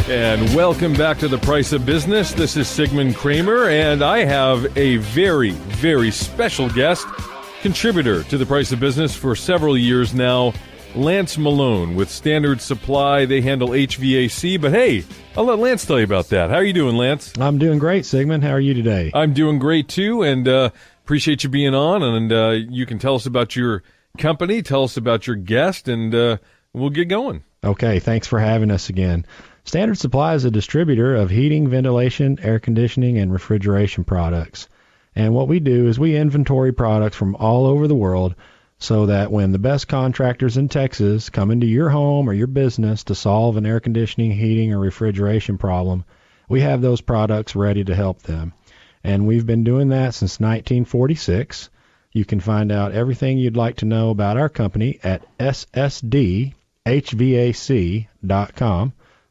And welcome back to The Price of Business. This is Sigmund Kramer, and I have a very, very special guest, contributor to The Price of Business for several years now, Lance Malone with Standard Supply. They handle HVAC, but hey, I'll let Lance tell you about that. How are you doing, Lance? I'm doing great, Sigmund. How are you today? I'm doing great, too, and appreciate you being on, and you can tell us about your company, tell us about your guest, and we'll get going. Okay, thanks for having us again. Standard Supply is a distributor of heating, ventilation, air conditioning, and refrigeration products. And what we do is we inventory products from all over the world so that when the best contractors in Texas come into your home or your business to solve an air conditioning, heating, or refrigeration problem, we have those products ready to help them. And we've been doing that since 1946. You can find out everything you'd like to know about our company at ssdhvac.com.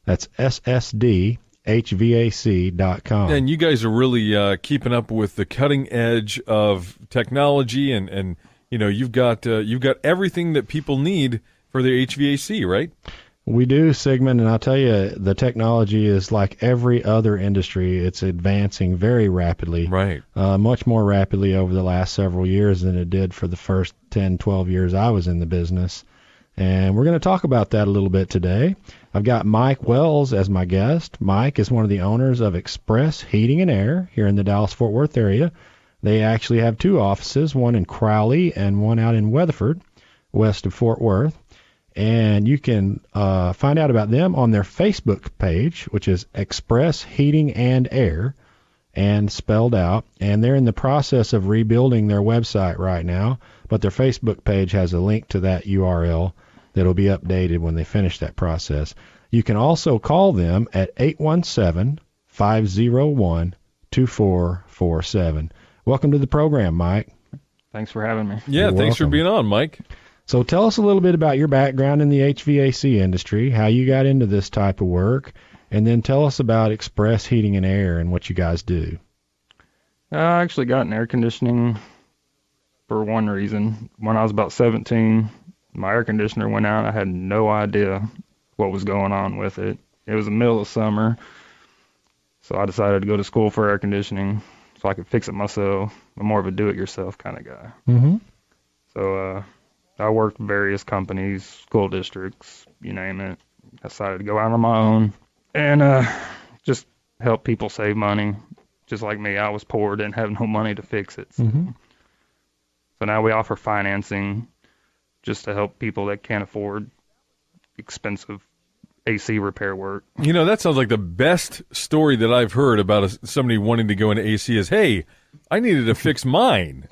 That's ssdhvac.com. And you guys are really keeping up with the cutting edge of technology, and you know you've got everything that people need for their HVAC, right? We do, Sigmund, and I'll tell you, the technology is like every other industry. It's advancing very rapidly, right? Much more rapidly over the last several years than it did for the first 10, 12 years I was in the business. And we're going to talk about that a little bit today. I've got Mike Wells as my guest. Mike is one of the owners of Express Heating and Air here in the Dallas-Fort Worth area. They actually have two offices, one in Crowley and one out in Weatherford, west of Fort Worth. And you can find out about them on their Facebook page, which is Express Heating and Air, and spelled out. And they're in the process of rebuilding their website right now, but their Facebook page has a link to that URL that'll be updated when they finish that process. You can also call them at 817-501-2447. Welcome to the program, Mike. Thanks for having me. Yeah, thanks for being on, Mike. So tell us a little bit about your background in the HVAC industry, how you got into this type of work, and then tell us about Express Heating and Air and what you guys do. I actually got in air conditioning for one reason. When I was about 17, my air conditioner went out. I had no idea what was going on with it. It was the middle of summer, so I decided to go to school for air conditioning so I could fix it myself. I'm more of a do-it-yourself kind of guy. Mm-hmm. So I worked with various companies, school districts, you name it. I decided to go out on my own and just help people save money. Just like me, I was poor, didn't have no money to fix it. Mm-hmm. So now we offer financing just to help people that can't afford expensive AC repair work. You know, that sounds like the best story that I've heard about somebody wanting to go into AC is, hey, I needed to fix mine,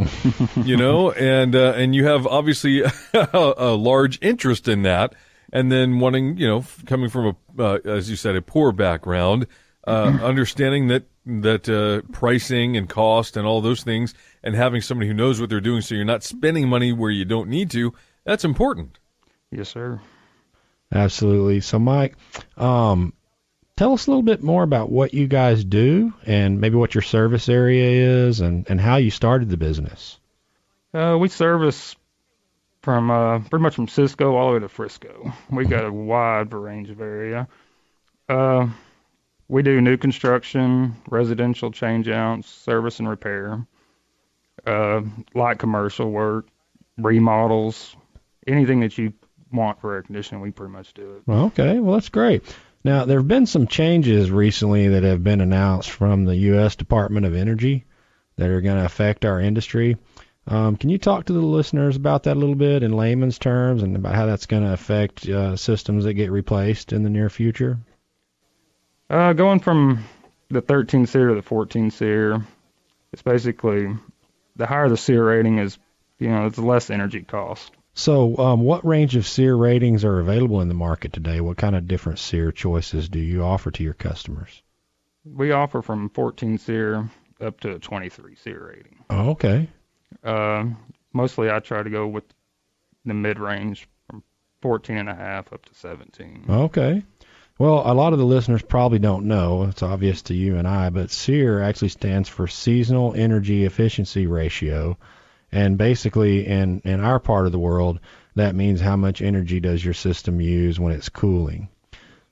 you know, and you have obviously a large interest in that, and then wanting, you know, coming from as you said, a poor background, understanding that pricing and cost and all those things, and having somebody who knows what they're doing, so you're not spending money where you don't need to. That's important. Yes, sir. Absolutely. So, Mike, tell us a little bit more about what you guys do and maybe what your service area is and how you started the business. We service from pretty much from Cisco all the way to Frisco. We got a wide range of area. We do new construction, residential change-outs, service and repair, light commercial work, remodels, anything that you want for air conditioning, we pretty much do it. Okay, well, that's great. Now, there have been some changes recently that have been announced from the U.S. Department of Energy that are going to affect our industry. Can you talk to the listeners about that a little bit in layman's terms and about how that's going to affect systems that get replaced in the near future? Going from the 13 SEER to the 14 SEER, it's basically the higher the SEER rating is, you know, it's less energy cost. So what range of SEER ratings are available in the market today? What kind of different SEER choices do you offer to your customers? We offer from 14 SEER up to a 23 SEER rating. Oh, okay. Mostly I try to go with the mid-range from 14.5 up to 17. Okay. Well, a lot of the listeners probably don't know. It's obvious to you and I, but SEER actually stands for Seasonal Energy Efficiency Ratio. And basically, in our part of the world, that means how much energy does your system use when it's cooling.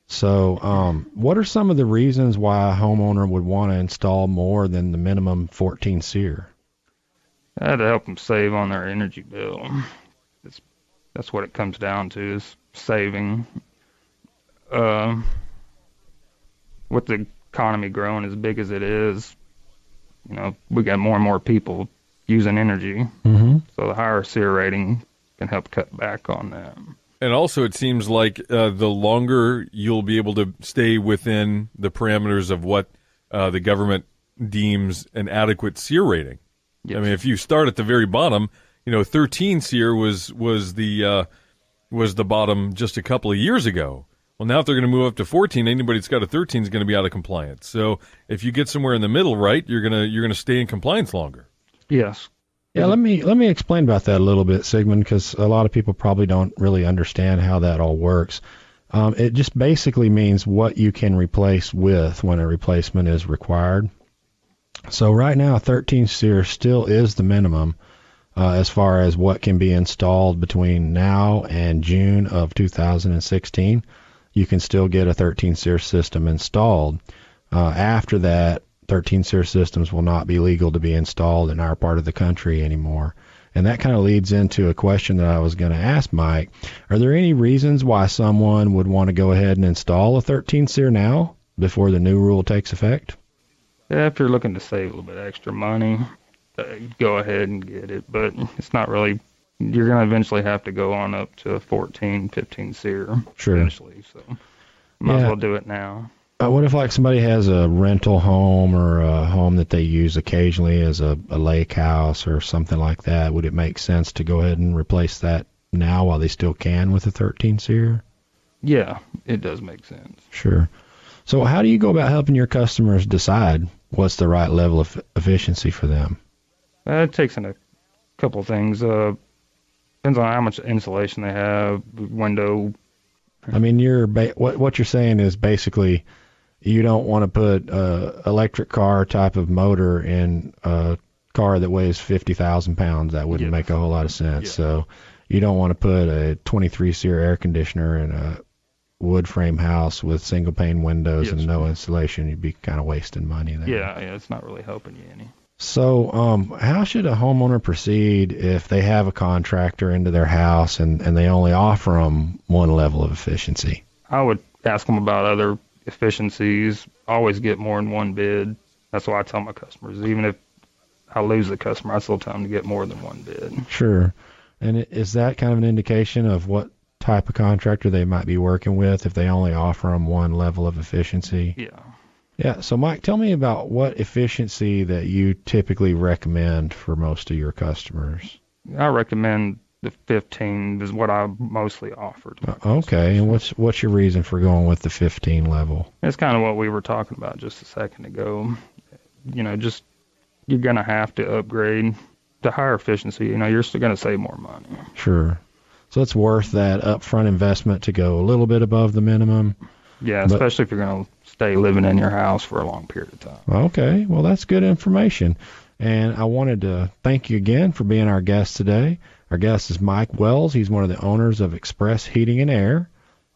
So, what are some of the reasons why a homeowner would want to install more than the minimum 14 SEER? To help them save on their energy bill. That's what it comes down to, is saving. With the economy growing as big as it is, we got more and more people using energy. Mm-hmm. So the higher SEER rating can help cut back on that. And also, it seems like the longer you'll be able to stay within the parameters of what the government deems an adequate SEER rating. Yes. I mean, if you start at the very bottom, 13 SEER was the bottom just a couple of years ago. Well, now if they're going to move up to 14, anybody that's got a 13 is going to be out of compliance. So if you get somewhere in the middle, right, you're gonna stay in compliance longer. Yes. Yeah, let me explain about that a little bit, Sigmund, because a lot of people probably don't really understand how that all works. It just basically means what you can replace with when a replacement is required. So right now, 13 SEER still is the minimum as far as what can be installed between now and June of 2016. You can still get a 13 SEER system installed. After that, 13 SEER systems will not be legal to be installed in our part of the country anymore. And that kind of leads into a question that I was going to ask Mike. Are there any reasons why someone would want to go ahead and install a 13 SEER now before the new rule takes effect? Yeah, if you're looking to save a little bit extra money, go ahead and get it. But it's not really, you're going to eventually have to go on up to a 14, 15 SEER. Sure. Eventually, so might as well do it now. What if somebody has a rental home or a home that they use occasionally as a lake house or something like that? Would it make sense to go ahead and replace that now while they still can with a 13 SEER? Yeah, it does make sense. Sure. So how do you go about helping your customers decide what's the right level of efficiency for them? It takes in a couple of things. Depends on how much insulation they have, window. I mean, what you're saying is basically you don't want to put an electric car type of motor in a car that weighs 50,000 pounds. That wouldn't make a whole lot of sense. Yeah. So you don't want to put a 23 SEER air conditioner in a wood frame house with single pane windows and no insulation. You'd be kind of wasting money there. Yeah, it's not really helping you any. So how should a homeowner proceed if they have a contractor into their house and they only offer them one level of efficiency? I would ask them about other efficiencies. Always get more than one bid. That's why I tell my customers, even if I lose the customer, I still tell them to get more than one bid. Sure. And is that kind of an indication of what type of contractor they might be working with if they only offer them one level of efficiency? Yeah. Yeah. So, Mike, tell me about what efficiency that you typically recommend for most of your customers. I recommend the 15 is what I mostly offer. Okay. And what's your reason for going with the 15 level? It's kind of what we were talking about just a second ago. Just you're going to have to upgrade to higher efficiency. You're still going to save more money. Sure. So it's worth that upfront investment to go a little bit above the minimum. Yeah, especially if you're going to stay living in your house for a long period of time. Okay, well, that's good information. And I wanted to thank you again for being our guest today. Our guest is Mike Wells. He's one of the owners of Express Heating and Air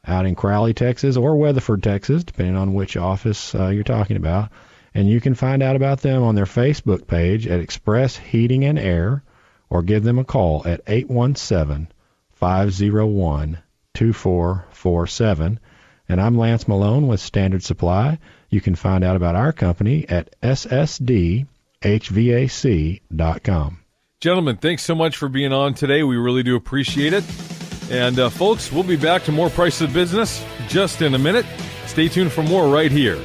out in Crowley, Texas, or Weatherford, Texas, depending on which office you're talking about. And you can find out about them on their Facebook page at Express Heating and Air, or give them a call at 817-501-2447. And I'm Lance Malone with Standard Supply. You can find out about our company at ssdhvac.com. Gentlemen, thanks so much for being on today. We really do appreciate it. And folks, we'll be back to more Price of Business just in a minute. Stay tuned for more right here